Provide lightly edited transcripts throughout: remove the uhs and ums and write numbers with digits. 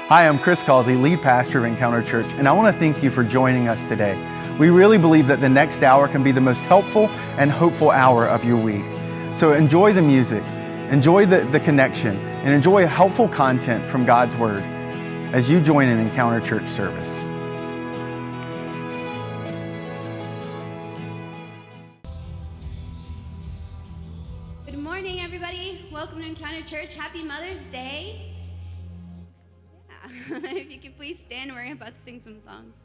Hi, I'm Chris Causey, lead pastor of Encounter Church, and I want to thank you for joining us today. We really believe that the next hour can be the most helpful and hopeful hour of your week. So enjoy the music, enjoy the connection, and enjoy helpful content from God's Word as you join an Encounter Church service. Good morning, everybody. Welcome to Encounter Church. Happy Mother's Day. Yeah. If you could please stand, we're about to sing some songs.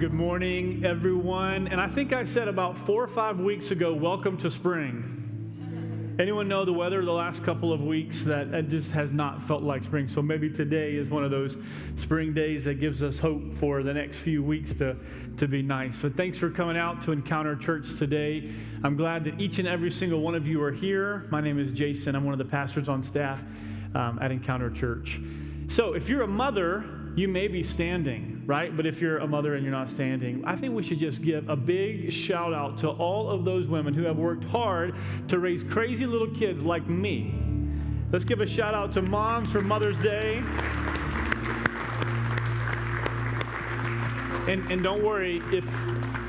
Good morning, everyone. And I think I said about 4 or 5 weeks ago, welcome to spring. Anyone know the weather the last couple of weeks that it just has not felt like spring? So maybe today is one of those spring days that gives us hope for the next few weeks to be nice. But thanks for coming out to Encounter Church today. I'm glad that each and every single one of you are here. My name is Jason. I'm one of the pastors on staff at Encounter Church. So if you're a mother, you may be standing, right? But if you're a mother and you're not standing, I think we should just give a big shout out to all of those women who have worked hard to raise crazy little kids like me. Let's give a shout out to moms for Mother's Day. And don't worry,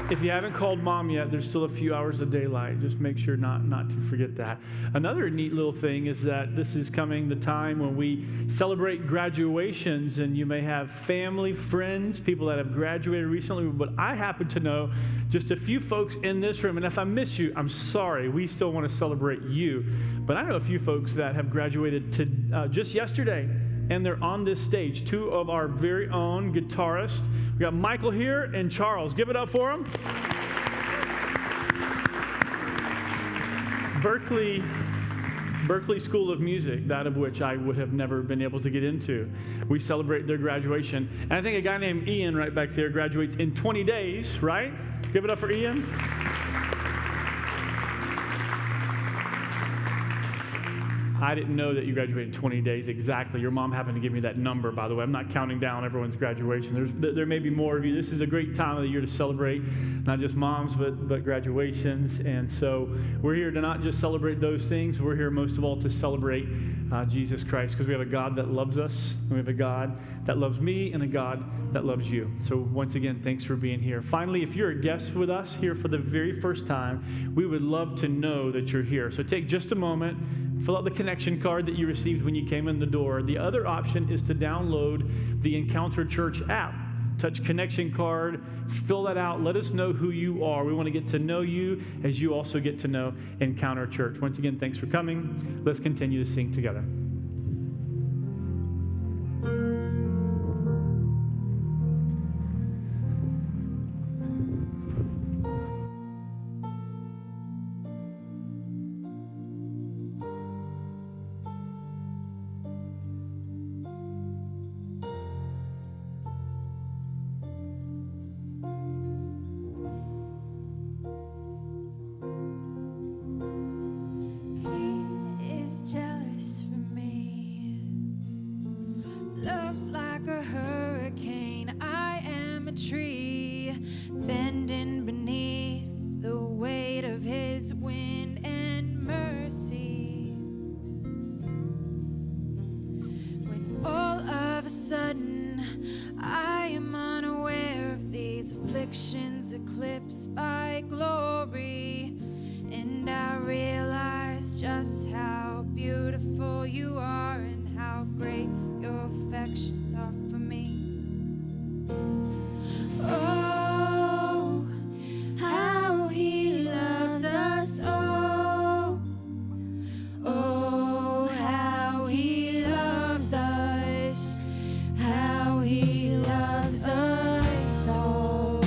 if you haven't called mom yet, there's still a few hours of daylight. Just make sure not to forget that. Another neat little thing is that this is coming the time when we celebrate graduations, and you may have family, friends, people that have graduated recently, but I happen to know just a few folks in this room, and if I miss you, I'm sorry. We still want to celebrate you. But I know a few folks that have graduated just yesterday, and they're on this stage. Two of our very own guitarists. We got Michael here and Charles. Give it up for them. Berklee School of Music, that of which I would have never been able to get into. We celebrate their graduation. And I think a guy named Ian right back there graduates in 20 days, right? Give it up for Ian. I didn't know that you graduated in 20 days exactly. Your mom happened to give me that number, by the way. I'm not counting down everyone's graduation. There may be more of you. This is a great time of the year to celebrate, not just moms, but graduations. And so we're here to not just celebrate those things. We're here most of all to celebrate Jesus Christ, because we have a God that loves us, and we have a God that loves me, and a God that loves you. So once again, thanks for being here. Finally, if you're a guest with us here for the very first time, we would love to know that you're here. So take just a moment, fill out the connection card that you received when you came in the door. The other option is to download the Encounter Church app. Touch connection card, fill that out, let us know who you are. We want to get to know you as you also get to know Encounter Church. Once again, thanks for coming. Let's continue to sing together. Eclipsed by glory, and I realize just how beautiful you are and how great your affections are for me. Oh, how he loves us. Oh, oh, how he loves us. How he loves us. Oh.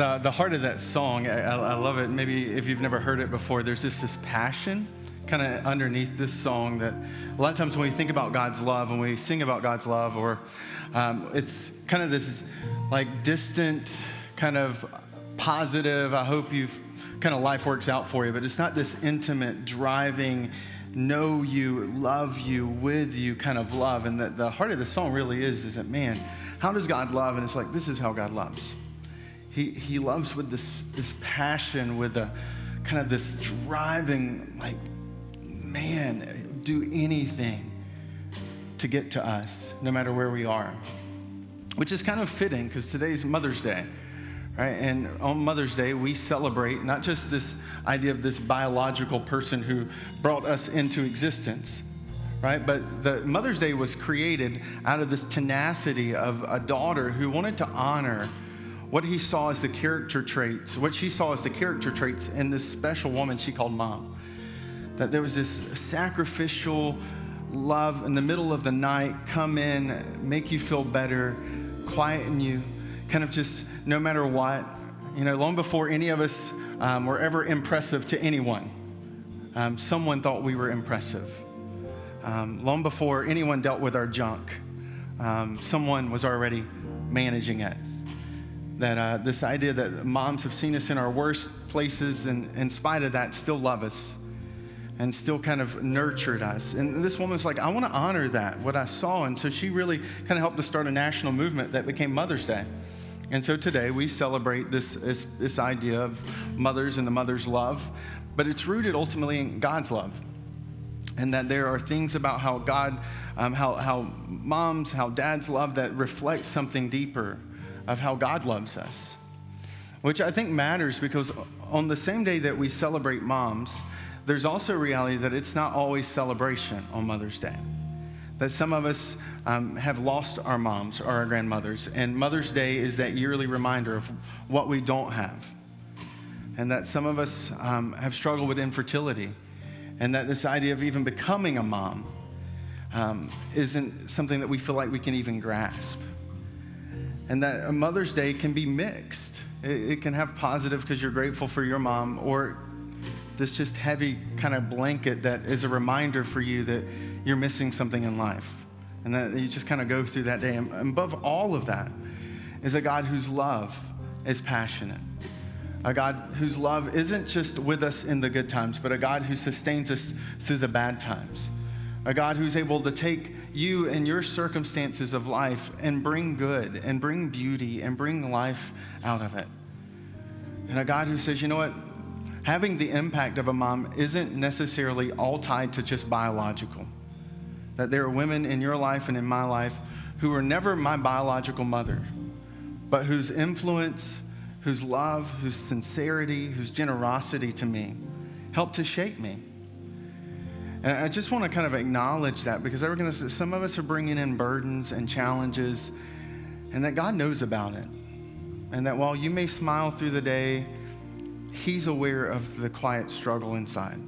the heart of that song, I love it. Maybe if you've never heard it before, there's just this passion kind of underneath this song that a lot of times when we think about God's love, when we sing about God's love, or it's kind of this like distant kind of positive, I hope you've kind of life works out for you, but it's not this intimate, driving, know you, love you, with you kind of love. And the heart of the song really is that, man, how does God love? And it's like, this is how God loves. He loves with this passion, with a kind of this driving, like, man, do anything to get to us, no matter where we are. Which is kind of fitting because today's Mother's Day, right? And on Mother's Day, we celebrate not just this idea of this biological person who brought us into existence, right? But the Mother's Day was created out of this tenacity of a daughter who wanted to honor what he saw as the character traits, what she saw as the character traits in this special woman she called Mom. That there was this sacrificial love in the middle of the night, come in, make you feel better, quieten you, kind of just no matter what. You know, long before any of us were ever impressive to anyone, someone thought we were impressive. Long before anyone dealt with our junk, someone was already managing it. That this idea that moms have seen us in our worst places and in spite of that still love us and still kind of nurtured us. And this woman's like, I want to honor that, what I saw. And so she really kind of helped to start a national movement that became Mother's Day. And so today we celebrate this idea of mothers and the mother's love, but it's rooted ultimately in God's love. And that there are things about how God, how moms, how dads love that reflect something deeper of how God loves us, which I think matters because on the same day that we celebrate moms, there's also a reality that it's not always celebration on Mother's Day. That some of us have lost our moms or our grandmothers, and Mother's Day is that yearly reminder of what we don't have. And that some of us have struggled with infertility, and that this idea of even becoming a mom isn't something that we feel like we can even grasp. And that a Mother's Day can be mixed. It can have positive because you're grateful for your mom, or this just heavy kind of blanket that is a reminder for you that you're missing something in life. And that you just kind of go through that day. And above all of that is a God whose love is passionate. A God whose love isn't just with us in the good times, but a God who sustains us through the bad times. A God who's able to take you and your circumstances of life and bring good and bring beauty and bring life out of it. And a God who says, you know what? Having the impact of a mom isn't necessarily all tied to just biological. That there are women in your life and in my life who were never my biological mother, but whose influence, whose love, whose sincerity, whose generosity to me helped to shape me. And I just want to kind of acknowledge that because some of us are bringing in burdens and challenges, and that God knows about it. And that while you may smile through the day, He's aware of the quiet struggle inside.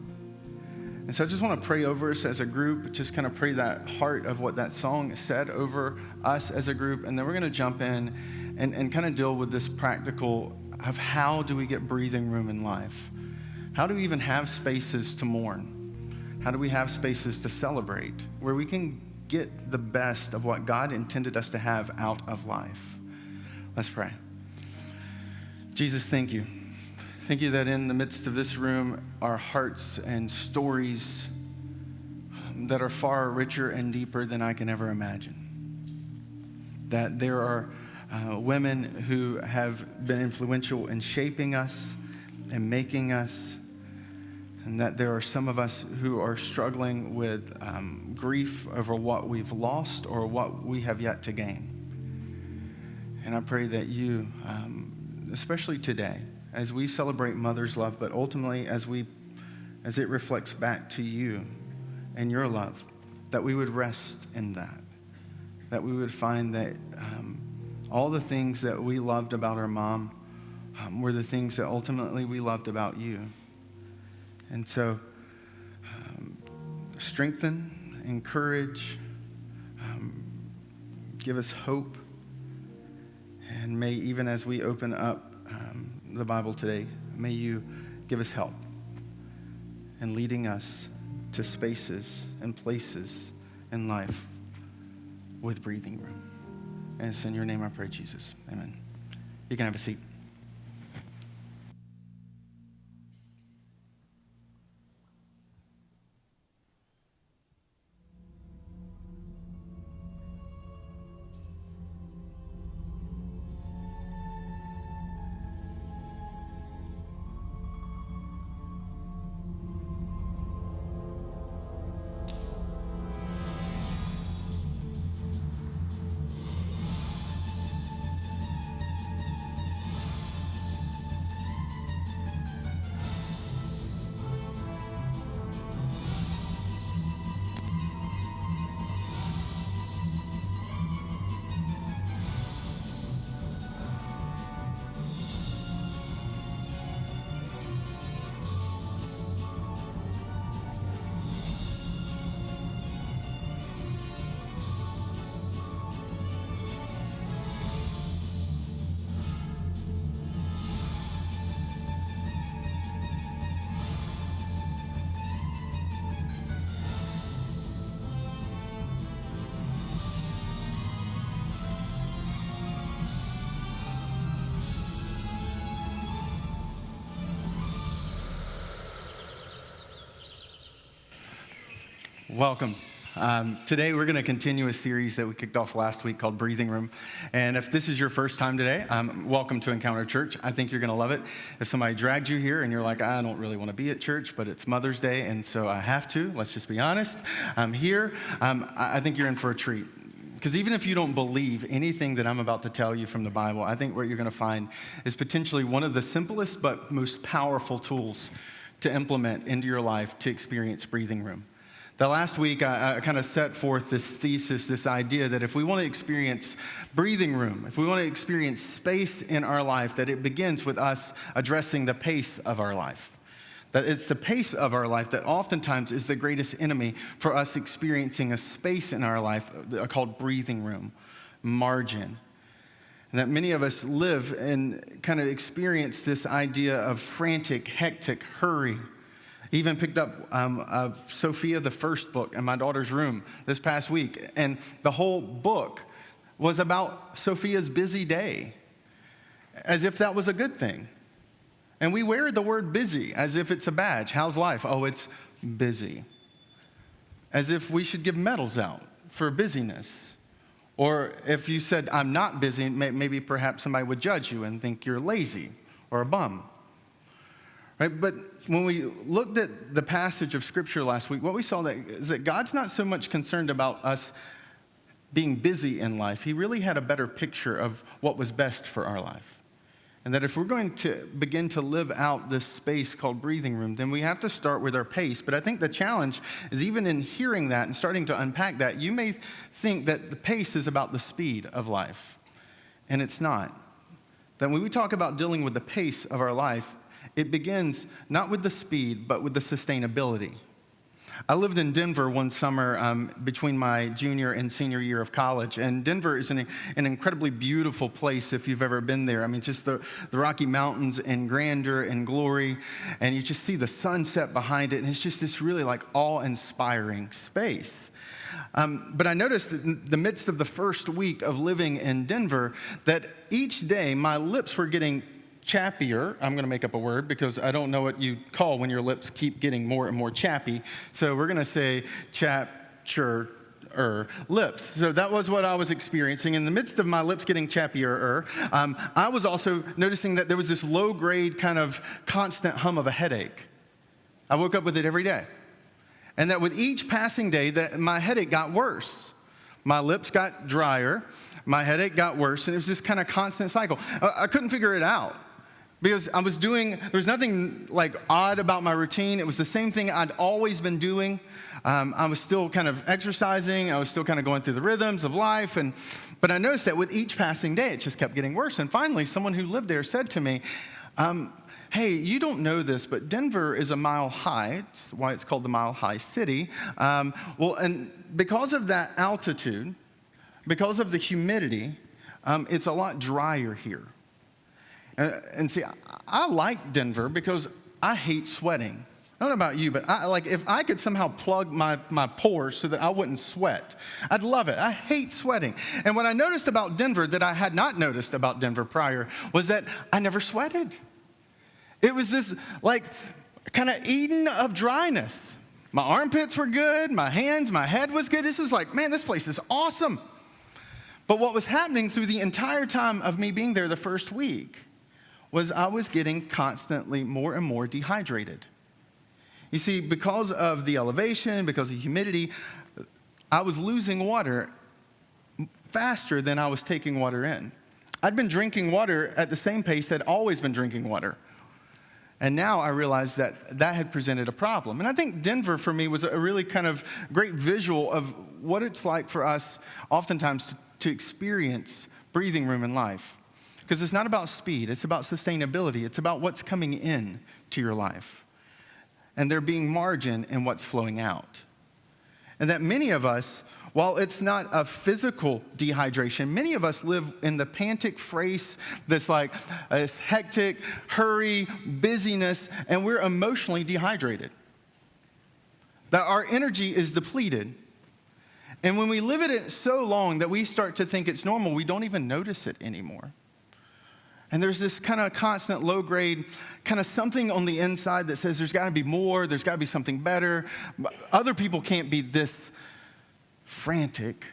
And so I just want to pray over us as a group, just kind of pray that heart of what that song said over us as a group. And then we're going to jump in and kind of deal with this practical of how do we get breathing room in life? How do we even have spaces to mourn? How do we have spaces to celebrate where we can get the best of what God intended us to have out of life? Let's pray. Jesus, thank you. Thank you that in the midst of this room are hearts and stories that are far richer and deeper than I can ever imagine. That there are women who have been influential in shaping us and making us, and that there are some of us who are struggling with grief over what we've lost or what we have yet to gain. And I pray that you, especially today, as we celebrate mother's love, but ultimately as it reflects back to you and your love, that we would rest in that we would find that all the things that we loved about our mom were the things that ultimately we loved about you. And so strengthen, encourage, give us hope, and may even as we open up the Bible today, may you give us help in leading us to spaces and places in life with breathing room. And it's in your name I pray, Jesus. Amen. You can have a seat. Welcome. Today we're going to continue a series that we kicked off last week called Breathing Room. And if this is your first time today, welcome to Encounter Church. I think you're going to love it. If somebody dragged you here and you're like, I don't really want to be at church, but it's Mother's Day and so I have to, let's just be honest, I'm here. I think you're in for a treat. Because even if you don't believe anything that I'm about to tell you from the Bible, I think what you're going to find is potentially one of the simplest but most powerful tools to implement into your life to experience breathing room. The last week, I kind of set forth this thesis, this idea that if we want to experience breathing room, if we want to experience space in our life, that it begins with us addressing the pace of our life. That it's the pace of our life that oftentimes is the greatest enemy for us experiencing a space in our life called breathing room, margin. And that many of us live and kind of experience this idea of frantic, hectic, hurry. Even picked up Sophia, the first book, in my daughter's room this past week. And the whole book was about Sophia's busy day, as if that was a good thing. And we wear the word busy as if it's a badge. How's life? Oh, it's busy. As if we should give medals out for busyness. Or if you said, I'm not busy, maybe perhaps somebody would judge you and think you're lazy or a bum. Right? But when we looked at the passage of Scripture last week, what we saw is that God's not so much concerned about us being busy in life. He really had a better picture of what was best for our life. And that if we're going to begin to live out this space called breathing room, then we have to start with our pace. But I think the challenge is even in hearing that and starting to unpack that, you may think that the pace is about the speed of life. And it's not. That when we talk about dealing with the pace of our life, it begins not with the speed, but with the sustainability. I lived in Denver one summer between my junior and senior year of college, and Denver is an incredibly beautiful place if you've ever been there. I mean, just the Rocky Mountains in grandeur and glory, and you just see the sunset behind it, and it's just this really like awe-inspiring space. But I noticed that in the midst of the first week of living in Denver that each day my lips were getting chappier. I'm going to make up a word because I don't know what you call when your lips keep getting more and more chappy. So we're going to say chappier lips. So that was what I was experiencing. In the midst of my lips getting chappier, I was also noticing that there was this low-grade kind of constant hum of a headache. I woke up with it every day. And that with each passing day, that my headache got worse. My lips got drier. My headache got worse. And it was this kind of constant cycle. I couldn't figure it out. Because there was nothing like odd about my routine. It was the same thing I'd always been doing. I was still kind of exercising. I was still kind of going through the rhythms of life. But I noticed that with each passing day, it just kept getting worse. And finally, someone who lived there said to me, hey, you don't know this, but Denver is a mile high. It's why it's called the Mile High City. And because of that altitude, because of the humidity, it's a lot drier here. And see, I like Denver because I hate sweating. I don't know about you, but if I could somehow plug my pores so that I wouldn't sweat, I'd love it. I hate sweating. And what I noticed about Denver that I had not noticed about Denver prior was that I never sweated. It was this kind of Eden of dryness. My armpits were good, my hands, my head was good. This was like, man, this place is awesome. But what was happening through the entire time of me being there the first week was I was getting constantly more and more dehydrated. You see, because of the elevation, because of humidity, I was losing water faster than I was taking water in. I'd been drinking water at the same pace I'd always been drinking water. And now I realized that had presented a problem. And I think Denver, for me, was a really kind of great visual of what it's like for us oftentimes to experience breathing room in life. Because it's not about speed, it's about sustainability. It's about what's coming in to your life. And there being margin in what's flowing out. And that many of us, while it's not a physical dehydration, many of us live in the pantic phrase that's like this hectic, hurry, busyness, and we're emotionally dehydrated. That our energy is depleted. And when we live in it so long that we start to think it's normal, we don't even notice it anymore. And there's this kind of constant low grade, kind of something on the inside that says there's got to be more, there's got to be something better. Other people can't be this frantic,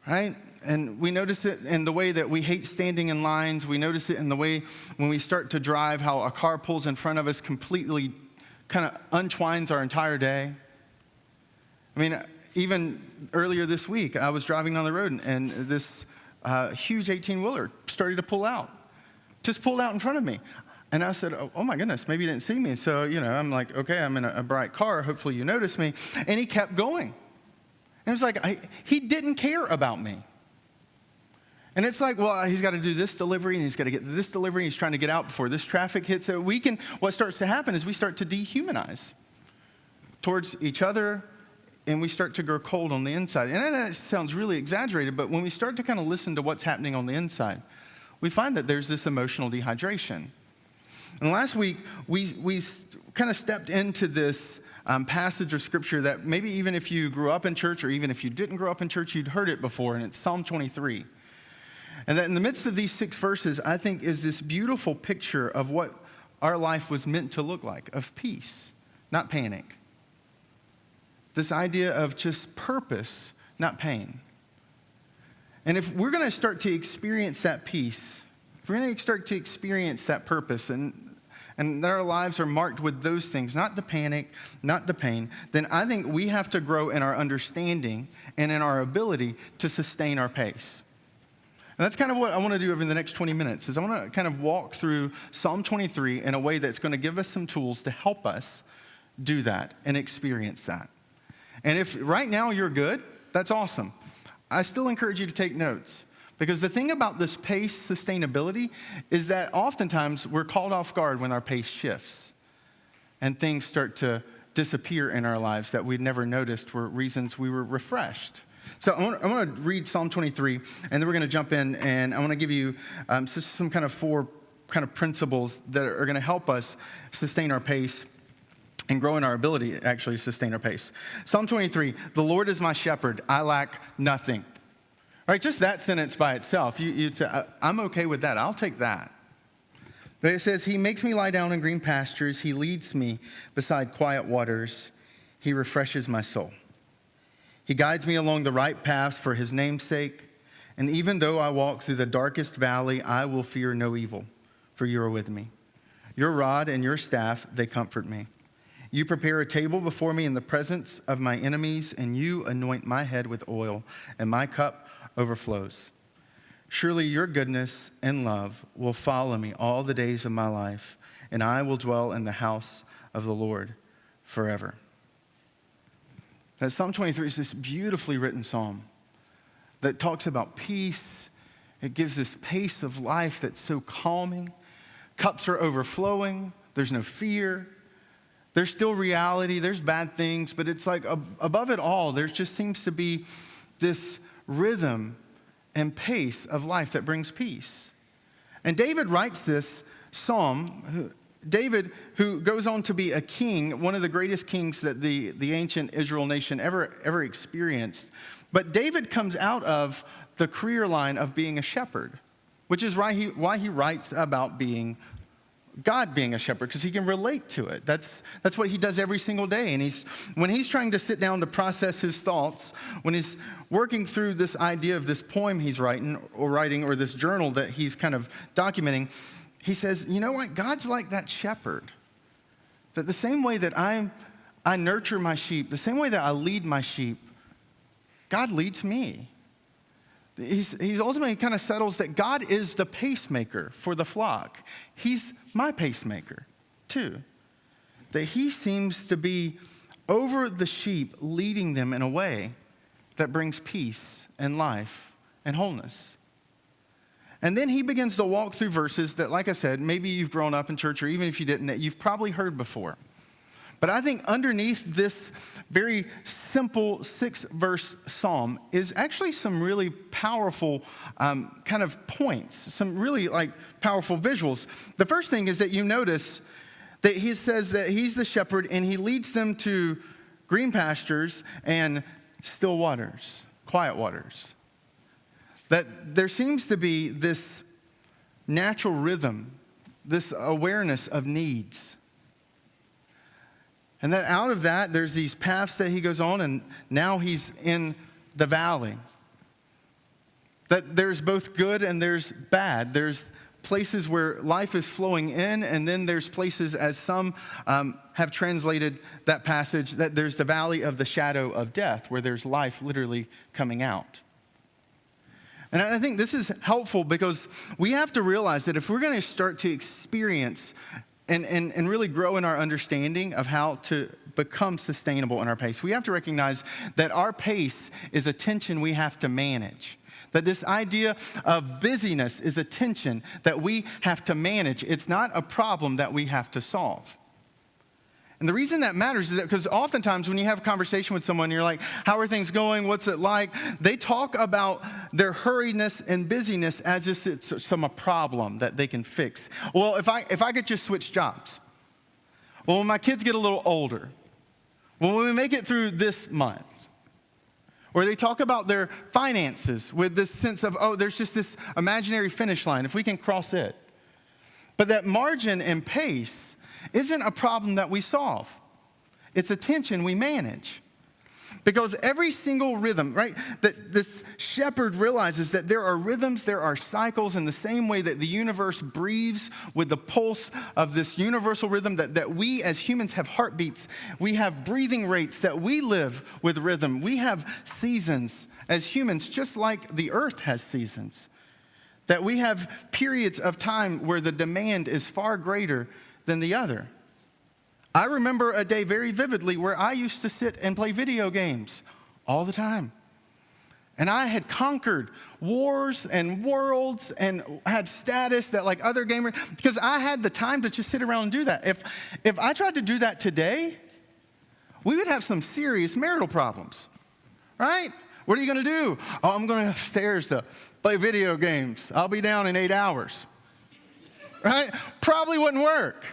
right? And we notice it in the way that we hate standing in lines. We notice it in the way when we start to drive, how a car pulls in front of us completely kind of untwines our entire day. I mean, even earlier this week, I was driving on the road and this huge 18-wheeler started to pull out. Just pulled out in front of me. And I said, oh my goodness, maybe you didn't see me. So, I'm like, okay, I'm in a bright car. Hopefully you notice me. And he kept going. And it was like, he didn't care about me. And it's like, well, he's got to do this delivery, and he's got to get this delivery, and he's trying to get out before this traffic hits. So what starts to happen is we start to dehumanize towards each other, and we start to grow cold on the inside. And that sounds really exaggerated, but when we start to kind of listen to what's happening on the inside, we find that there's this emotional dehydration. And last week, we kind of stepped into this passage of Scripture that maybe even if you grew up in church or even if you didn't grow up in church, you'd heard it before, and it's Psalm 23. And that in the midst of these 6 verses, I think is this beautiful picture of what our life was meant to look like, of peace, not panic. This idea of just purpose, not pain. And if we're going to start to experience that peace, if we're going to start to experience that purpose, and that our lives are marked with those things, not the panic, not the pain, then I think we have to grow in our understanding and in our ability to sustain our pace. And that's kind of what I want to do over the next 20 minutes, is I want to kind of walk through Psalm 23 in a way that's going to give us some tools to help us do that and experience that. And if right now you're good, that's awesome. I still encourage you to take notes, because the thing about this pace sustainability is that oftentimes we're caught off guard when our pace shifts and things start to disappear in our lives that we'd never noticed were reasons we were refreshed. So I want to read Psalm 23, and then we're going to jump in, and I want to give you some kind of 4 kind of principles that are going to help us sustain our pace and grow in our ability to actually sustain our pace. Psalm 23, the Lord is my shepherd, I lack nothing. All right, just that sentence by itself, you'd say, I'm okay with that, I'll take that. But it says, he makes me lie down in green pastures, he leads me beside quiet waters, he refreshes my soul. He guides me along the right paths for his name's sake, and even though I walk through the darkest valley, I will fear no evil, for you are with me. Your rod and your staff, they comfort me. You prepare a table before me in the presence of my enemies, and you anoint my head with oil, and my cup overflows. Surely your goodness and love will follow me all the days of my life, and I will dwell in the house of the Lord forever. Now, Psalm 23 is this beautifully written psalm that talks about peace. It gives this pace of life that's so calming. Cups are overflowing. There's no fear. There's still reality, there's bad things, but it's like above it all, there just seems to be this rhythm and pace of life that brings peace. And David writes this psalm. David, who goes on to be a king, one of the greatest kings that the ancient Israel nation ever experienced. But David comes out of the career line of being a shepherd, which is why he writes about God being a shepherd, because he can relate to it. That's what he does every single day. And when he's trying to sit down to process his thoughts, when he's working through this idea of this poem he's writing, or this journal that he's kind of documenting, he says, you know what? God's like that shepherd. That the same way that I nurture my sheep, the same way that I lead my sheep, God leads me. He's ultimately kind of settles that God is the pacemaker for the flock. He's my pacemaker, too. That he seems to be over the sheep, leading them in a way that brings peace and life and wholeness. And then he begins to walk through verses that, like I said, maybe you've grown up in church, or even if you didn't, that you've probably heard before. But I think underneath this very simple 6-verse psalm is actually some really powerful kind of points, some really powerful visuals. The first thing is that you notice that he says that he's the shepherd and he leads them to green pastures and still waters, quiet waters. That there seems to be this natural rhythm, this awareness of needs. And then out of that, there's these paths that he goes on, and now he's in the valley. That there's both good and there's bad. There's places where life is flowing in, and then there's places, as some have translated that passage, that there's the valley of the shadow of death, where there's life literally coming out. And I think this is helpful because we have to realize that if we're going to start to experience and really grow in our understanding of how to become sustainable in our pace, we have to recognize that our pace is a tension we have to manage. That this idea of busyness is a tension that we have to manage. It's not a problem that we have to solve. And the reason that matters is that because oftentimes when you have a conversation with someone, you're like, how are things going? What's it like? They talk about their hurriedness and busyness as if it's a problem that they can fix. Well, if I could just switch jobs. Well, when my kids get a little older. Well, when we make it through this month. Or they talk about their finances with this sense of, oh, there's just this imaginary finish line, if we can cross it. But that margin and pace isn't a problem that we solve. It's a tension we manage. Because every single rhythm, right, that this shepherd realizes that there are rhythms, there are cycles, in the same way that the universe breathes with the pulse of this universal rhythm, that we as humans have heartbeats. We have breathing rates, that we live with rhythm. We have seasons as humans, just like the earth has seasons. That we have periods of time where the demand is far greater than the other. I remember a day very vividly where I used to sit and play video games all the time. And I had conquered wars and worlds and had status that like other gamers, because I had the time to just sit around and do that. If I tried to do that today, we would have some serious marital problems, right? What are you going to do? Oh, I'm going upstairs to play video games. I'll be down in 8 hours. Right? Probably wouldn't work.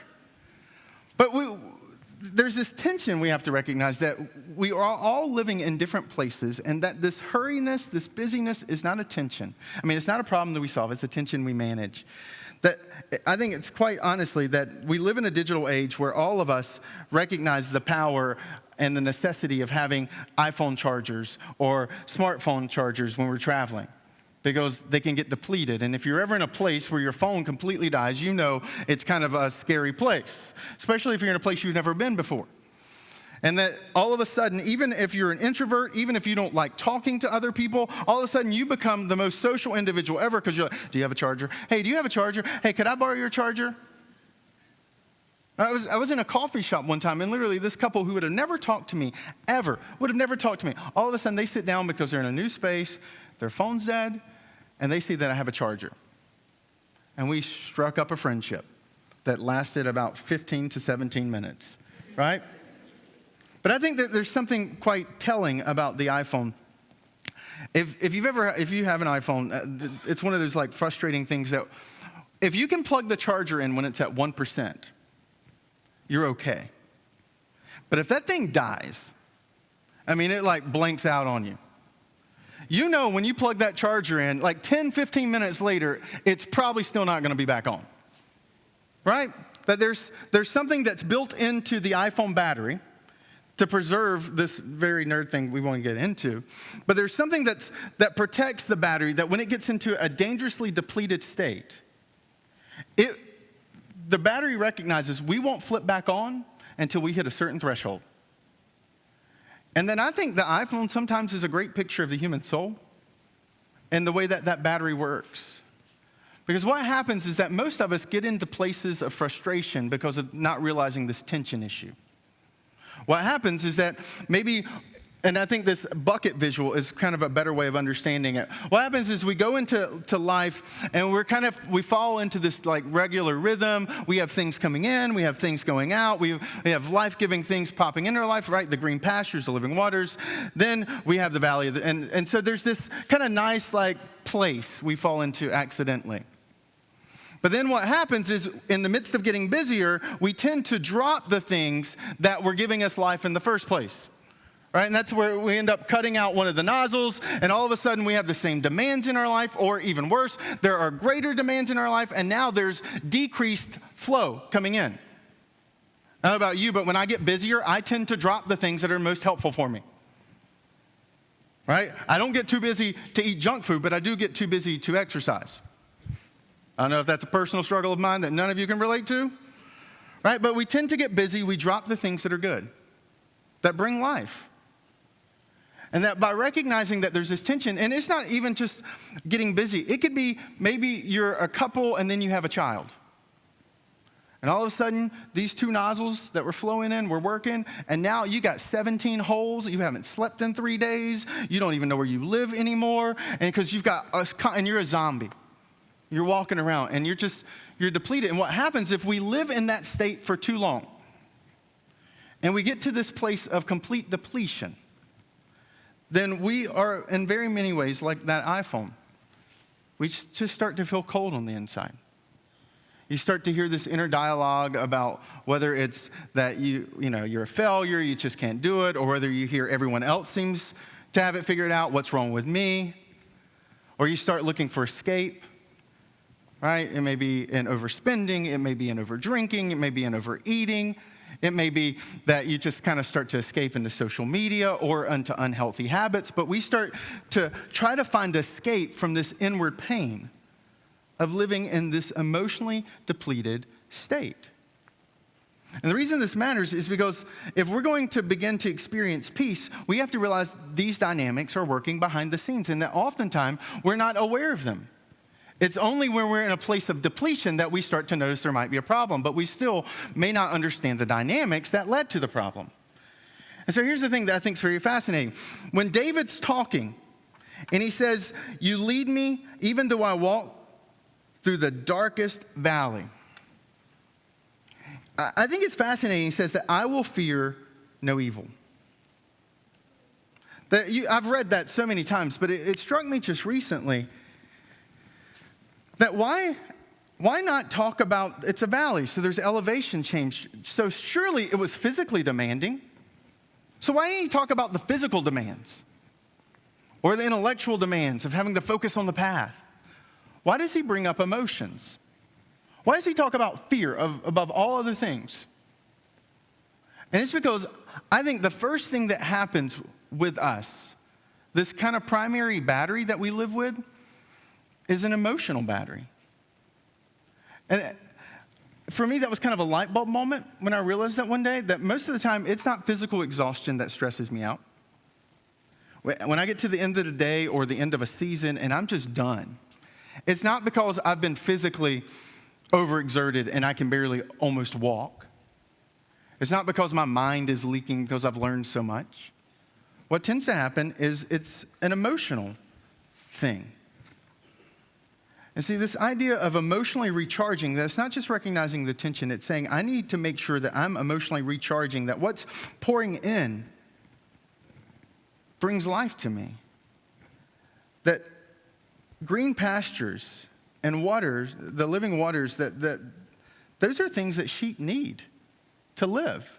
But there's this tension we have to recognize, that we are all living in different places, and that this hurriness, this busyness is not a tension. I mean, it's not a problem that we solve. It's a tension we manage. That I think it's quite honestly that we live in a digital age where all of us recognize the power and the necessity of having iPhone chargers or smartphone chargers when we're traveling, because they can get depleted. And if you're ever in a place where your phone completely dies, you know it's kind of a scary place, especially if you're in a place you've never been before. And that all of a sudden, even if you're an introvert, even if you don't like talking to other people, all of a sudden you become the most social individual ever, because you're like, do you have a charger? Hey, do you have a charger? Hey, could I borrow your charger? I was in a coffee shop one time, and literally this couple who would have never talked to me, ever, would have never talked to me. All of a sudden they sit down because they're in a new space, their phone's dead, and they see that I have a charger. And we struck up a friendship that lasted about 15 to 17 minutes, right? But I think that there's something quite telling about the iPhone. If you have an iPhone, it's one of those like frustrating things that if you can plug the charger in when it's at 1%, you're okay. But if that thing dies, I mean, it like blanks out on you. You know when you plug that charger in, like 10, 15 minutes later, it's probably still not going to be back on, right? That there's something that's built into the iPhone battery to preserve this very nerd thing we won't get into. But there's something that protects the battery that when it gets into a dangerously depleted state, the battery recognizes we won't flip back on until we hit a certain threshold. And then I think the iPhone sometimes is a great picture of the human soul and the way that battery works. Because what happens is that most of us get into places of frustration because of not realizing this tension issue. What happens is that maybe, and I think this bucket visual is kind of a better way of understanding it. What happens is we go into life and we fall into this like regular rhythm. We have things coming in, we have things going out, we have life-giving things popping into our life, right? The green pastures, the living waters. Then we have the valley, and so there's this kind of nice like place we fall into accidentally. But then what happens is, in the midst of getting busier, we tend to drop the things that were giving us life in the first place, right? And that's where we end up cutting out one of the nozzles, and all of a sudden we have the same demands in our life, or even worse, there are greater demands in our life, and now there's decreased flow coming in. I don't know about you, but when I get busier, I tend to drop the things that are most helpful for me, right? I don't get too busy to eat junk food, but I do get too busy to exercise. I don't know if that's a personal struggle of mine that none of you can relate to, right? But we tend to get busy. We drop the things that are good, that bring life. And that by recognizing that there's this tension, and it's not even just getting busy. It could be maybe you're a couple and then you have a child. And all of a sudden, these two nozzles that were flowing in were working, and now you got 17 holes. You haven't slept in 3 days. You don't even know where you live anymore, and because and you're a zombie. You're walking around and you're depleted. And what happens if we live in that state for too long and we get to this place of complete depletion, then we are in very many ways like that iPhone. We just start to feel cold on the inside. You start to hear this inner dialogue about whether it's that you're a failure, you just can't do it, or whether you hear everyone else seems to have it figured out, what's wrong with me, or you start looking for escape. Right? It may be in overspending, it may be in overdrinking, it may be in overeating, it may be that you just kind of start to escape into social media or into unhealthy habits, but we start to try to find escape from this inward pain of living in this emotionally depleted state. And the reason this matters is because if we're going to begin to experience peace, we have to realize these dynamics are working behind the scenes and that oftentimes we're not aware of them. It's only when we're in a place of depletion that we start to notice there might be a problem, but we still may not understand the dynamics that led to the problem. And so here's the thing that I think is very fascinating. When David's talking, and he says, "You lead me even though I walk through the darkest valley." I think it's fascinating. He says that I will fear no evil. I've read that so many times, but it struck me just recently that why not talk about it's a valley, so there's elevation change. So surely it was physically demanding. So why didn't he talk about the physical demands or the intellectual demands of having to focus on the path? Why does he bring up emotions? Why does he talk about fear above all other things? And it's because I think the first thing that happens with us, this kind of primary battery that we live with, is an emotional battery. And for me, that was kind of a light bulb moment when I realized that one day, that most of the time, it's not physical exhaustion that stresses me out. When I get to the end of the day or the end of a season and I'm just done, it's not because I've been physically overexerted and I can barely almost walk. It's not because my mind is leaking because I've learned so much. What tends to happen is it's an emotional thing. And see, this idea of emotionally recharging, that's not just recognizing the tension, it's saying, I need to make sure that I'm emotionally recharging, that what's pouring in brings life to me. That green pastures and waters, the living waters, that those are things that sheep need to live.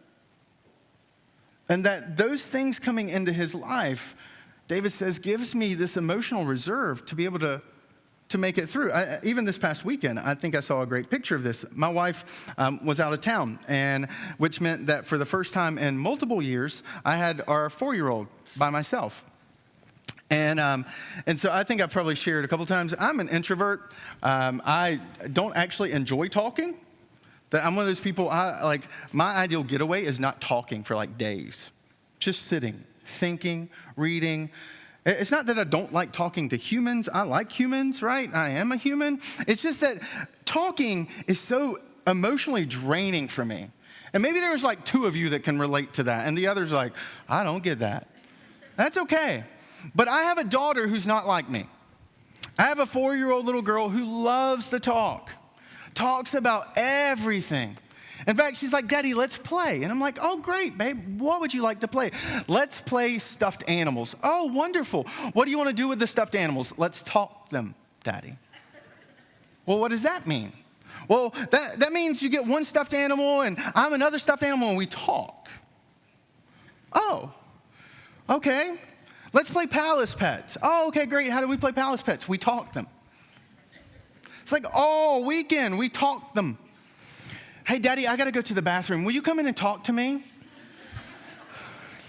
And that those things coming into his life, David says, gives me this emotional reserve to be able to make it through. Even this past weekend, I think I saw a great picture of this. My wife was out of town, which meant that for the first time in multiple years, I had our 4-year-old by myself. And so I think I've probably shared a couple times, I'm an introvert. I don't actually enjoy talking. That I'm one of those people, my ideal getaway is not talking for like days. Just sitting, thinking, reading. It's not that I don't like talking to humans. I like humans, right? I am a human. It's just that talking is so emotionally draining for me. And maybe there's like 2 of you that can relate to that. And the other's like, I don't get that. That's okay. But I have a daughter who's not like me. I have a 4-year-old little girl who loves to talk. Talks about everything. In fact, she's like, Daddy, let's play. And I'm like, oh, great, babe. What would you like to play? Let's play stuffed animals. Oh, wonderful. What do you want to do with the stuffed animals? Let's talk them, Daddy. Well, what does that mean? Well, that means you get one stuffed animal and I'm another stuffed animal and we talk. Oh, okay. Let's play Palace Pets. Oh, okay, great. How do we play Palace Pets? We talk them. It's like all weekend we talk them. Hey, Daddy, I got to go to the bathroom. Will you come in and talk to me?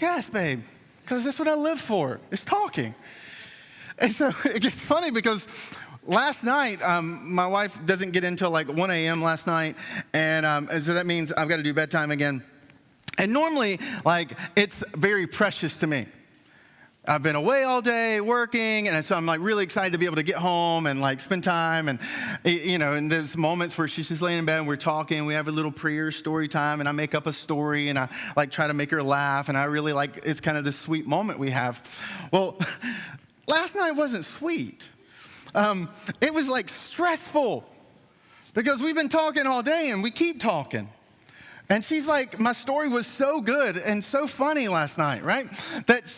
Yes, babe, because that's what I live for, is talking. And so it gets funny because last night, my wife doesn't get until like 1 a.m. last night, and so that means I've got to do bedtime again. And normally, it's very precious to me. I've been away all day working, and so I'm really excited to be able to get home and spend time. And and there's moments where she's just laying in bed and we're talking. We have a little prayer story time, and I make up a story and I try to make her laugh. And I really it's kind of this sweet moment we have. Well, last night wasn't sweet. It was stressful because we've been talking all day and we keep talking. And she's like, my story was so good and so funny last night, right? That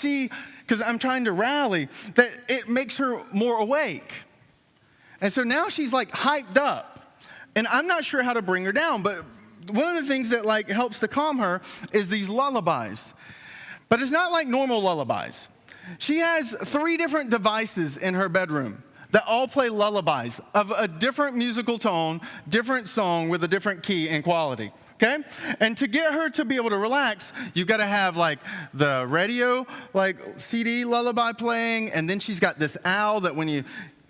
because I'm trying to rally, that it makes her more awake. And so now she's hyped up. And I'm not sure how to bring her down, but one of the things that helps to calm her is these lullabies. But it's not like normal lullabies. She has 3 different devices in her bedroom that all play lullabies of a different musical tone, different song with a different key and quality. Okay? And to get her to be able to relax, you've got to have the radio, CD lullaby playing, and then she's got this owl that when you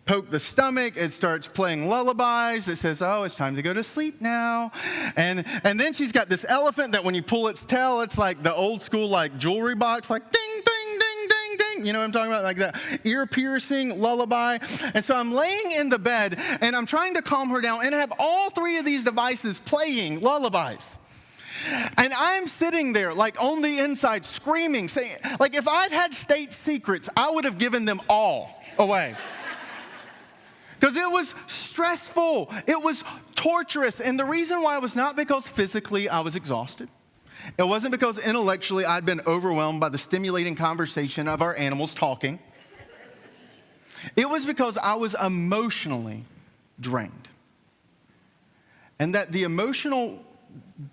poke the stomach, it starts playing lullabies. It says, oh, it's time to go to sleep now. And then she's got this elephant that when you pull its tail, it's like the old school jewelry box, ding, ding, ding, ding, ding. You know what I'm talking about? Like that ear-piercing lullaby. And so I'm laying in the bed, and I'm trying to calm her down, and I have all 3 of these devices playing lullabies. And I'm sitting there, on the inside, screaming, saying, if I'd had state secrets, I would have given them all away. Because it was stressful. It was torturous. And the reason why was not because physically I was exhausted. It wasn't because intellectually I'd been overwhelmed by the stimulating conversation of our animals talking. It was because I was emotionally drained. And that the emotional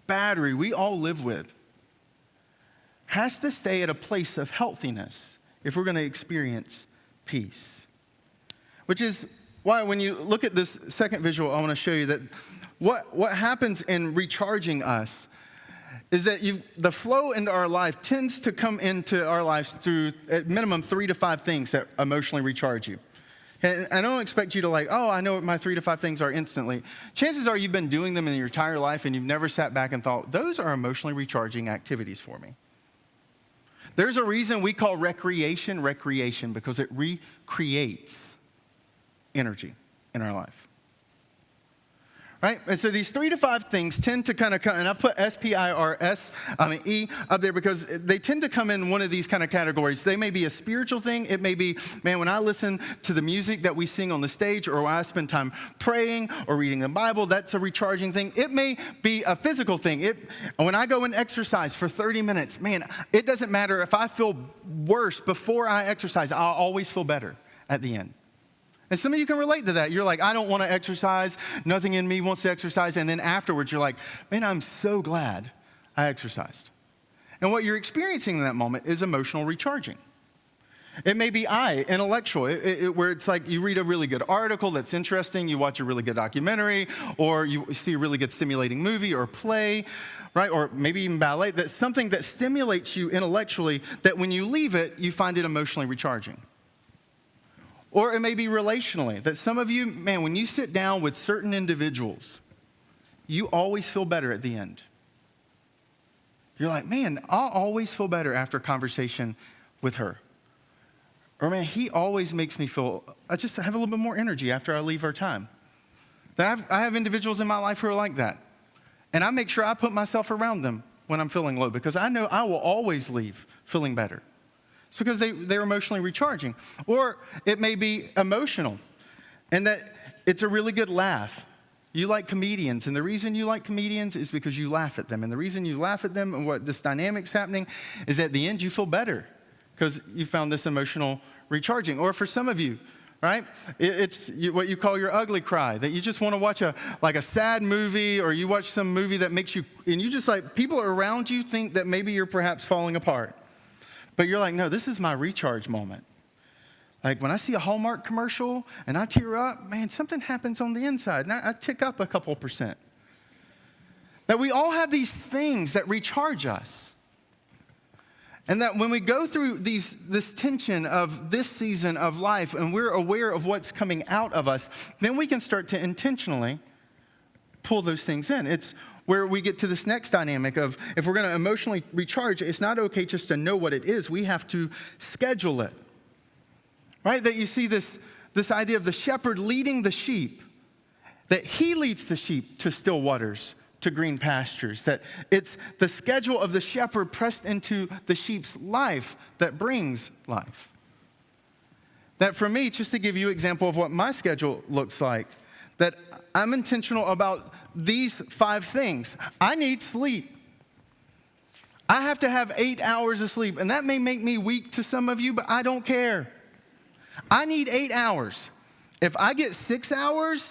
battery we all live with has to stay at a place of healthiness if we're going to experience peace. Which is why when you look at this second visual, I want to show you that what happens in recharging us is that the flow into our life tends to come into our lives through at minimum 3 to 5 things that emotionally recharge you. And I don't expect you to I know what my 3 to 5 things are instantly. Chances are you've been doing them in your entire life and you've never sat back and thought, those are emotionally recharging activities for me. There's a reason we call recreation because it recreates energy in our life. Right? And so these 3 to 5 things tend to kind of come, and I put E up there because they tend to come in one of these kind of categories. They may be a spiritual thing. It may be, when I listen to the music that we sing on the stage, or when I spend time praying or reading the Bible, that's a recharging thing. It may be a physical thing. When I go and exercise for 30 minutes, it doesn't matter if I feel worse before I exercise. I'll always feel better at the end. And some of you can relate to that. You're like, I don't want to exercise. Nothing in me wants to exercise. And then afterwards, you're like, man, I'm so glad I exercised. And what you're experiencing in that moment is emotional recharging. It may be intellectual, where it's like you read a really good article that's interesting, you watch a really good documentary, or you see a really good stimulating movie or play, right? Or maybe even ballet. That's something that stimulates you intellectually, that when you leave it, you find it emotionally recharging. Or it may be relationally, that some of you, man, when you sit down with certain individuals, you always feel better at the end. You're like, man, I'll always feel better after a conversation with her. Or, man, he always makes me feel, I just have a little bit more energy after I leave our time. I have individuals in my life who are like that. And I make sure I put myself around them when I'm feeling low, because I know I will always leave feeling better. It's because they're emotionally recharging. Or it may be emotional, and that it's a really good laugh. You like comedians, and the reason you like comedians is because you laugh at them. And the reason you laugh at them and what this dynamic's happening is at the end you feel better, because you found this emotional recharging. Or for some of you, right, it's what you call your ugly cry, that you just want to watch a sad movie, or you watch some movie that makes you, and you just like, people around you think that maybe you're perhaps falling apart. But you're like, no, this is my recharge moment. Like when I see a Hallmark commercial and I tear up, man, something happens on the inside, and I tick up a couple percent. That we all have these things that recharge us. And that when we go through this tension of this season of life and we're aware of what's coming out of us, then we can start to intentionally pull those things in. It's where we get to this next dynamic of, if we're going to emotionally recharge, it's not okay just to know what it is. We have to schedule it. Right? That you see this idea of the shepherd leading the sheep, that he leads the sheep to still waters, to green pastures, that it's the schedule of the shepherd pressed into the sheep's life that brings life. That for me, just to give you an example of what my schedule looks like, that I'm intentional about these 5 things. I need sleep. I have to have 8 hours of sleep, and that may make me weak to some of you, but I don't care. I need 8 hours. If I get 6 hours,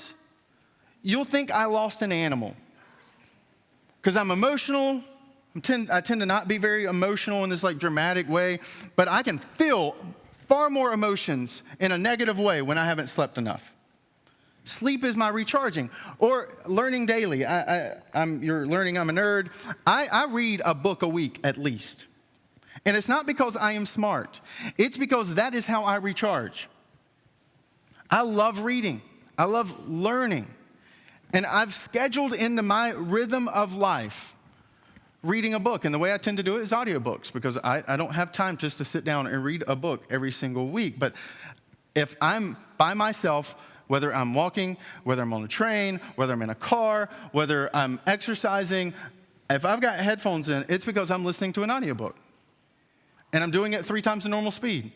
you'll think I lost an animal. Because I'm emotional. I tend to not be very emotional in this like dramatic way, but I can feel far more emotions in a negative way when I haven't slept enough. Sleep is my recharging. Or learning daily. You're learning I'm a nerd. I read a book a week at least. And it's not because I am smart. It's because that is how I recharge. I love reading. I love learning. And I've scheduled into my rhythm of life reading a book. And the way I tend to do it is audiobooks, because I don't have time just to sit down and read a book every single week. But if I'm by myself, whether I'm walking, whether I'm on a train, whether I'm in a car, whether I'm exercising, if I've got headphones in, it's because I'm listening to an audiobook. And I'm doing it 3 times the normal speed,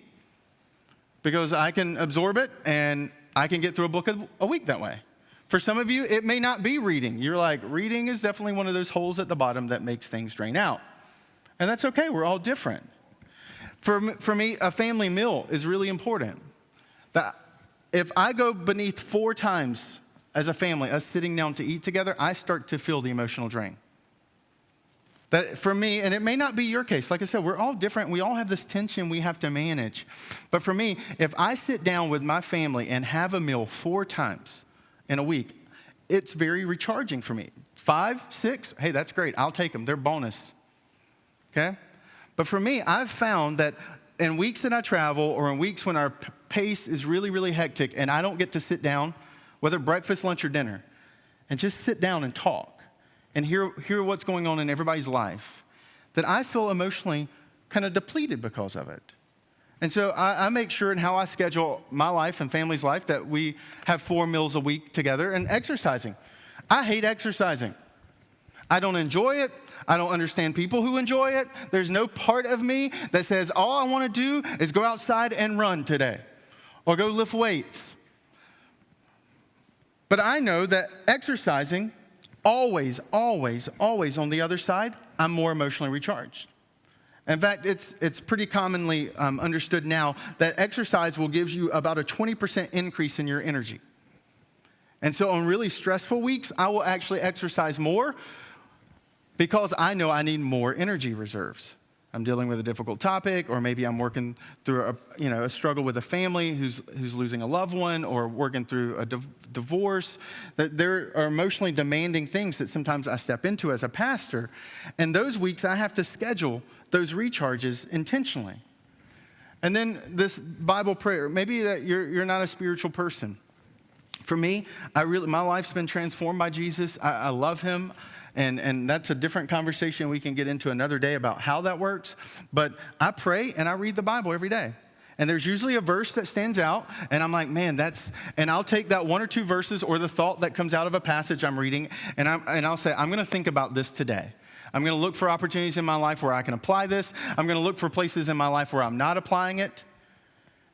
because I can absorb it and I can get through a book a week that way. For some of you, it may not be reading. You're like, reading is definitely one of those holes at the bottom that makes things drain out. And that's okay. We're all different. For me, a family meal is really important. That if I go beneath 4 times as a family, us sitting down to eat together, I start to feel the emotional drain. That for me, and it may not be your case, like I said, we're all different. We all have this tension we have to manage. But for me, if I sit down with my family and have a meal 4 times in a week, it's very recharging for me. 5, 6, hey, that's great. I'll take them. They're bonus. Okay? But for me, I've found that in weeks that I travel, or in weeks when our pace is really, really hectic and I don't get to sit down, whether breakfast, lunch, or dinner, and just sit down and talk and hear what's going on in everybody's life, that I feel emotionally kind of depleted because of it. And so I make sure in how I schedule my life and family's life that we have 4 meals a week together. And exercising. I hate exercising. I don't enjoy it. I don't understand people who enjoy it. There's no part of me that says, all I want to do is go outside and run today or go lift weights. But I know that exercising, always, always, always on the other side, I'm more emotionally recharged. In fact, it's pretty commonly understood now that exercise will give you about a 20% increase in your energy. And so on really stressful weeks, I will actually exercise more because I know I need more energy reserves. I'm dealing with a difficult topic, or maybe I'm working through a struggle with a family who's losing a loved one, or working through a divorce. That there are emotionally demanding things that sometimes I step into as a pastor. And those weeks I have to schedule those recharges intentionally. And then this Bible prayer, maybe that you're not a spiritual person. For me, my life's been transformed by Jesus. I love him. And that's a different conversation we can get into another day about how that works. But I pray and I read the Bible every day. And there's usually a verse that stands out, and I'm like, man, and I'll take that one or two verses or the thought that comes out of a passage I'm reading, and I'll say, I'm going to think about this today. I'm going to look for opportunities in my life where I can apply this. I'm going to look for places in my life where I'm not applying it.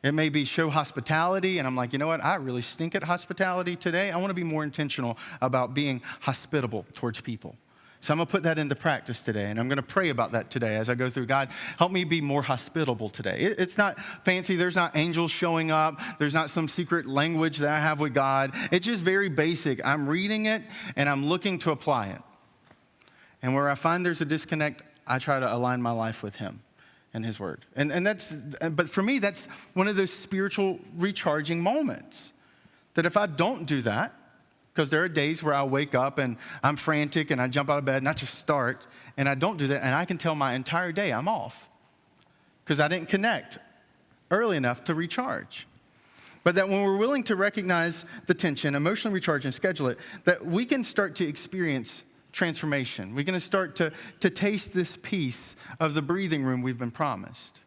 It may be show hospitality, and I'm like, you know what? I really stink at hospitality today. I want to be more intentional about being hospitable towards people. So I'm going to put that into practice today, and I'm going to pray about that today as I go through. God, help me be more hospitable today. It's not fancy. There's not angels showing up. There's not some secret language that I have with God. It's just very basic. I'm reading it, and I'm looking to apply it. And where I find there's a disconnect, I try to align my life with him and his word. But for me, that's one of those spiritual recharging moments. That if I don't do that, because there are days where I'll wake up and I'm frantic and I jump out of bed and I just start, and I don't do that, and I can tell my entire day I'm off because I didn't connect early enough to recharge. But that when we're willing to recognize the tension, emotionally recharge and schedule it, that we can start to experience transformation. We're going to start to taste this piece of the breathing room we've been promised.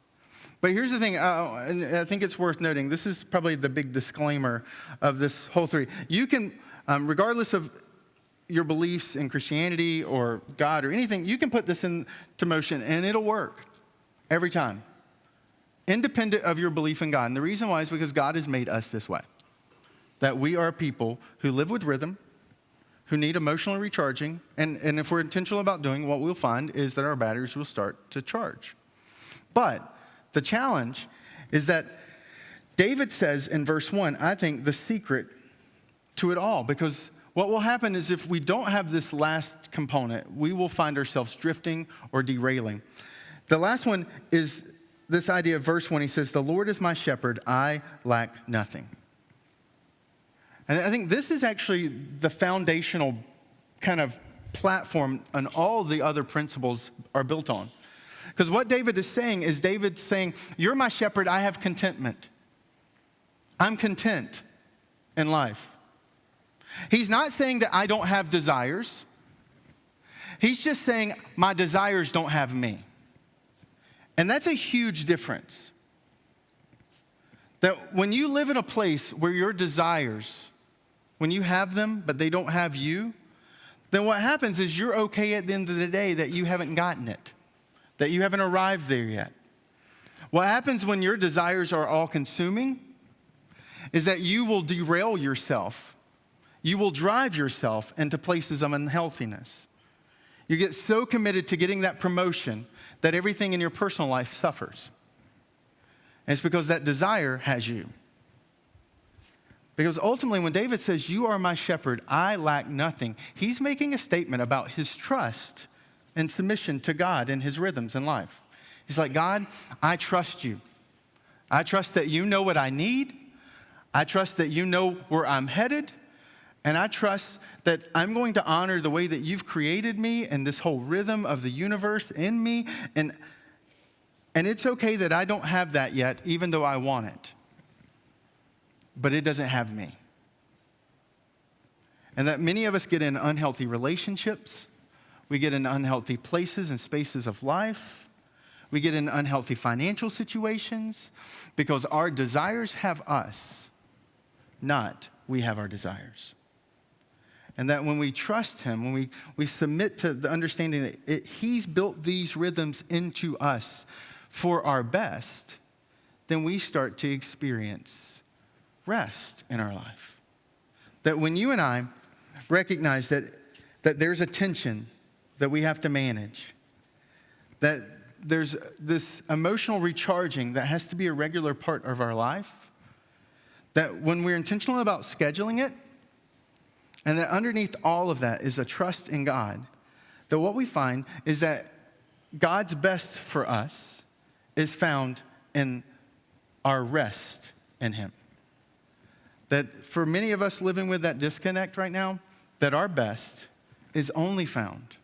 But here's the thing, and I think it's worth noting, this is probably the big disclaimer of this whole three. You can, regardless of your beliefs in Christianity or God or anything, you can put this into motion and it'll work every time, independent of your belief in God. And the reason why is because God has made us this way, that we are people who live with rhythm, who need emotional recharging, and if we're intentional about doing, what we'll find is that our batteries will start to charge. But the challenge is that David says in verse 1, I think, the secret to it all, because what will happen is if we don't have this last component, we will find ourselves drifting or derailing. The last one is this idea of verse 1. He says, the Lord is my shepherd, I lack nothing. And I think this is actually the foundational kind of platform and all the other principles are built on. Because what David is saying is David's saying, you're my shepherd, I have contentment. I'm content in life. He's not saying that I don't have desires. He's just saying my desires don't have me. And that's a huge difference. That when you live in a place where your desires, when you have them, but they don't have you, then what happens is you're okay at the end of the day that you haven't gotten it, that you haven't arrived there yet. What happens when your desires are all consuming is that you will derail yourself. You will drive yourself into places of unhealthiness. You get so committed to getting that promotion that everything in your personal life suffers. And it's because that desire has you. Because ultimately, when David says, you are my shepherd, I lack nothing, he's making a statement about his trust and submission to God and his rhythms in life. He's like, God, I trust you. I trust that you know what I need. I trust that you know where I'm headed. And I trust that I'm going to honor the way that you've created me and this whole rhythm of the universe in me. And it's okay that I don't have that yet, even though I want it. But it doesn't have me. And that many of us get in unhealthy relationships. We get in unhealthy places and spaces of life. We get in unhealthy financial situations because our desires have us, not we have our desires. And that when we trust him, when we submit to the understanding that he's built these rhythms into us for our best, then we start to experience rest in our life. That when you and I recognize that there's a tension that we have to manage, that there's this emotional recharging that has to be a regular part of our life, that when we're intentional about scheduling it, and that underneath all of that is a trust in God, that what we find is that God's best for us is found in our rest in Him. That for many of us living with that disconnect right now, that our best is only found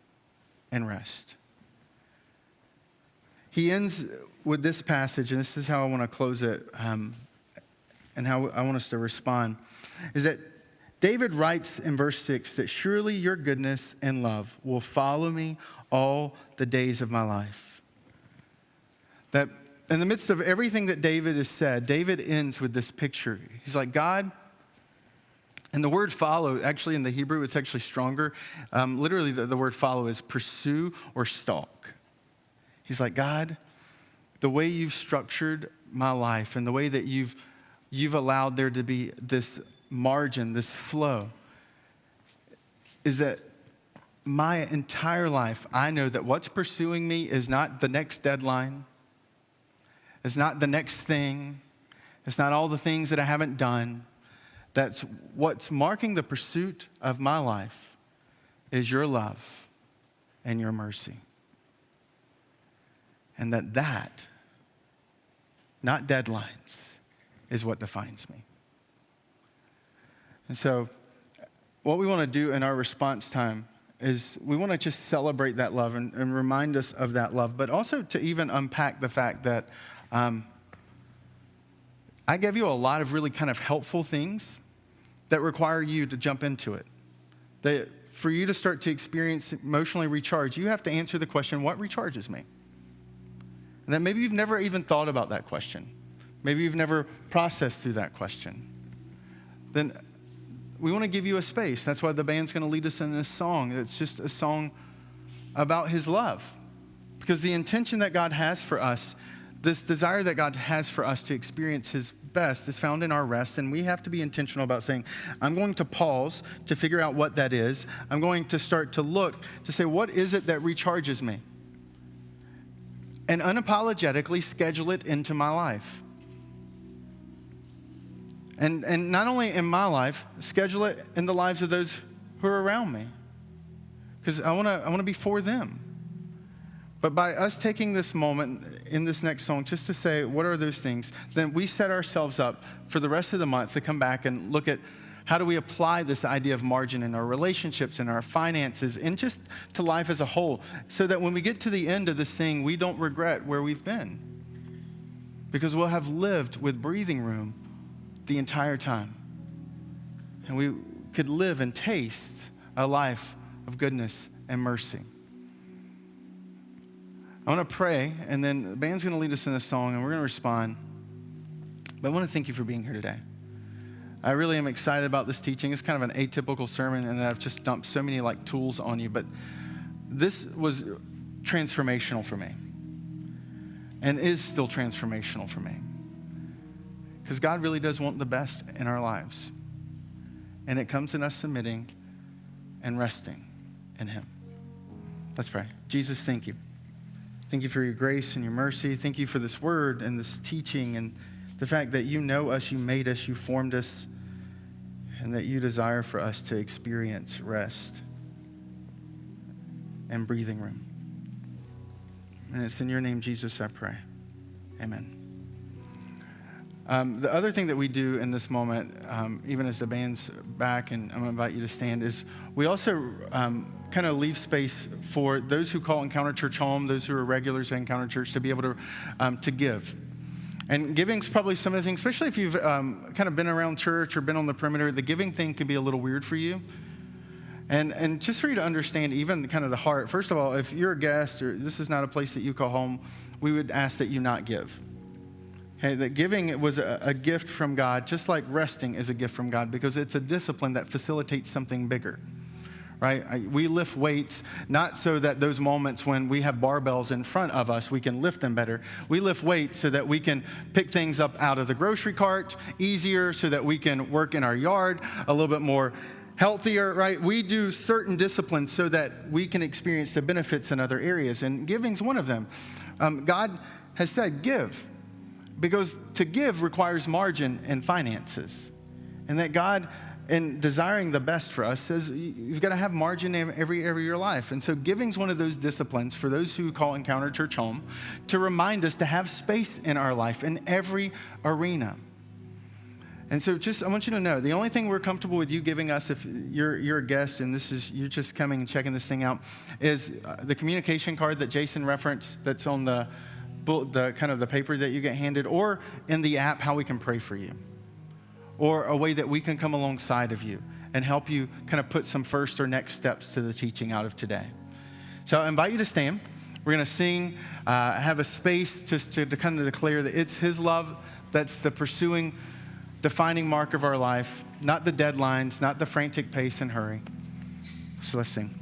in rest. He ends with this passage, and this is how I want to close it, and how I want us to respond, is that David writes in verse 6 that surely your goodness and love will follow me all the days of my life. That in the midst of everything that David has said, David ends with this picture. He's like, God, and the word follow, actually in the Hebrew, it's actually stronger. Literally, the word follow is pursue or stalk. He's like, God, the way you've structured my life and the way that you've allowed there to be this margin, this flow, is that my entire life, I know that what's pursuing me is not the next deadline. It's not the next thing. It's not all the things that I haven't done. That's what's marking the pursuit of my life is your love and your mercy. And that, not deadlines, is what defines me. And so what we want to do in our response time is we want to just celebrate that love and remind us of that love, but also to even unpack the fact that I gave you a lot of really kind of helpful things that require you to jump into it. That for you to start to experience emotionally recharge, you have to answer the question, what recharges me? And that maybe you've never even thought about that question. Maybe you've never processed through that question. Then we want to give you a space. That's why the band's going to lead us in this song. It's just a song about His love. Because the intention that God has for us, this desire that God has for us to experience His best is found in our rest, and we have to be intentional about saying, I'm going to pause to figure out what that is. I'm going to start to look to say, what is it that recharges me? And unapologetically schedule it into my life. And not only in my life, schedule it in the lives of those who are around me. Because I want to be for them. But by us taking this moment in this next song just to say, what are those things? Then we set ourselves up for the rest of the month to come back and look at how do we apply this idea of margin in our relationships and our finances and just to life as a whole, so that when we get to the end of this thing, we don't regret where we've been. Because we'll have lived with breathing room the entire time. And we could live and taste a life of goodness and mercy. I want to pray, and then the band's going to lead us in a song, and we're going to respond. But I want to thank you for being here today. I really am excited about this teaching. It's kind of an atypical sermon, and I've just dumped so many tools on you, but this was transformational for me, and is still transformational for me. Because God really does want the best in our lives. And it comes in us submitting and resting in Him. Let's pray. Jesus, thank you. Thank you for your grace and your mercy. Thank you for this word and this teaching and the fact that you know us, you made us, you formed us, and that you desire for us to experience rest and breathing room. And it's in your name, Jesus, I pray. Amen. The other thing that we do in this moment, even as the band's back, and I'm going to invite you to stand, is we also kind of leave space for those who call Encounter Church home, those who are regulars at Encounter Church, to be able to give. And giving's probably some of the things, especially if you've kind of been around church or been on the perimeter, the giving thing can be a little weird for you. And just for you to understand even kind of the heart, first of all, if you're a guest or this is not a place that you call home, we would ask that you not give. Okay, that giving was a gift from God, just like resting is a gift from God, because it's a discipline that facilitates something bigger, right? We lift weights not so that those moments when we have barbells in front of us, we can lift them better. We lift weights so that we can pick things up out of the grocery cart easier, so that we can work in our yard a little bit more healthier, right? We do certain disciplines so that we can experience the benefits in other areas, and giving's one of them. God has said give, because to give requires margin and finances, and that God, in desiring the best for us, says you've got to have margin in every area of your life. And so giving's one of those disciplines for those who call Encounter Church home, to remind us to have space in our life in every arena. And so I want you to know, the only thing we're comfortable with you giving us, if you're a guest and you're just coming and checking this thing out, is the communication card that Jason referenced that's on the kind of the paper that you get handed, or in the app, how we can pray for you, or a way that we can come alongside of you and help you kind of put some first or next steps to the teaching out of today. So I invite you to stand. We're going to sing, have a space just to kind of declare that it's His love that's the defining mark of our life, not the deadlines, not the frantic pace and hurry. So let's sing.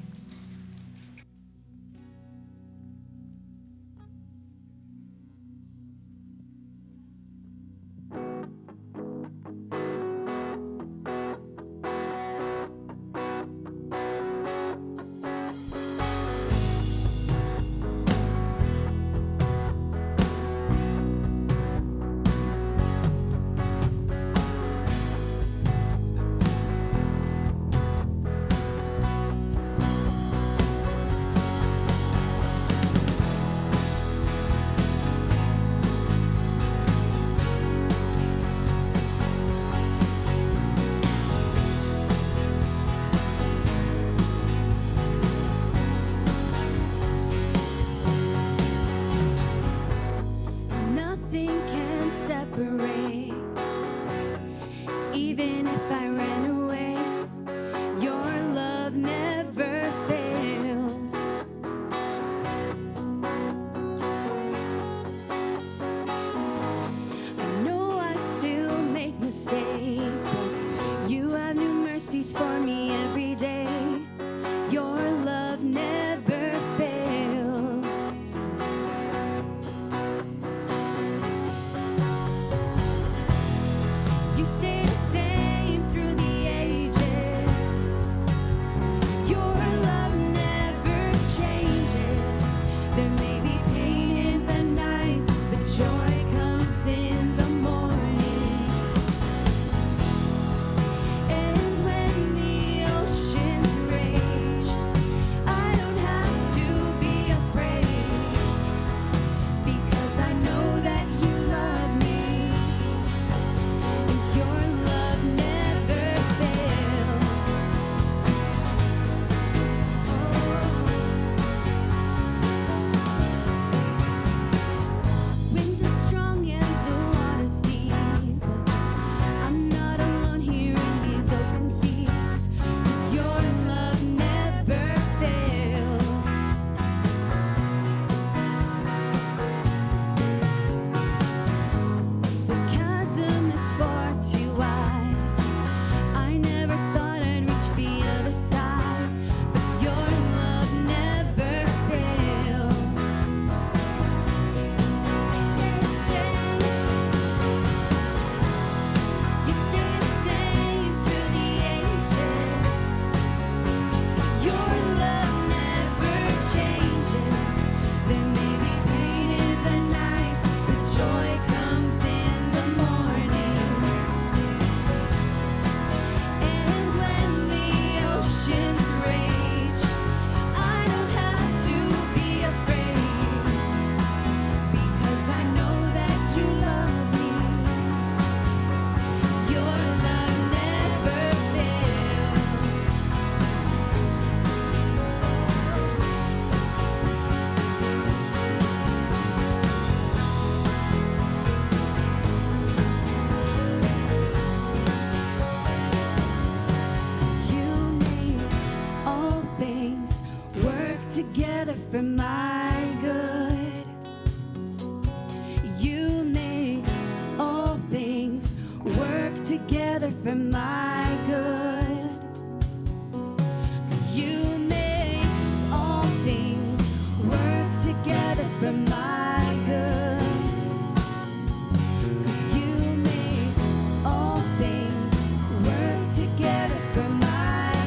for my good. You make all things work together for my good. 'Cause you make all things work together for my good. 'Cause you make all things work together for my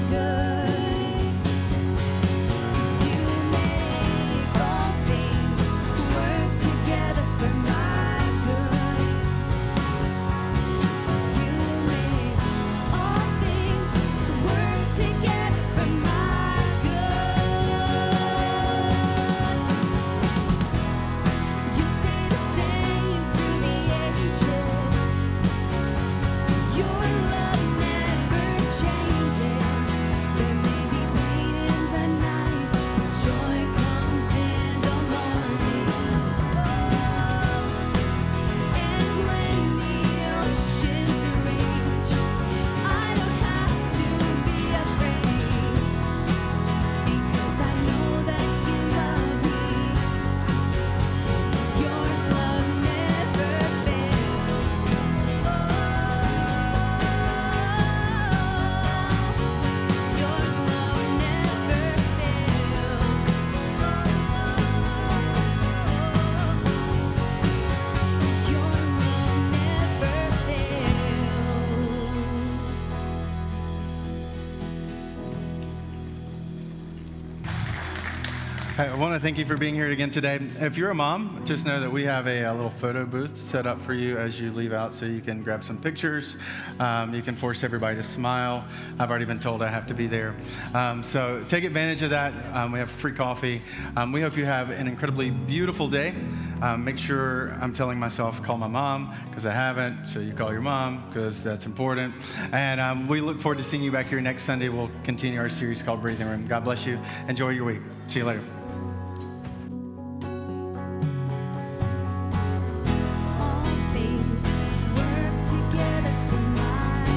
I want to thank you for being here again today. If you're a mom, just know that we have a little photo booth set up for you as you leave out so you can grab some pictures. You can force everybody to smile. I've already been told I have to be there. So take advantage of that. We have free coffee. We hope you have an incredibly beautiful day. Make sure, I'm telling myself, call my mom, because I haven't, so you call your mom, because that's important. And we look forward to seeing you back here next Sunday. We'll continue our series called Breathing Room. God bless you. Enjoy your week. See you later.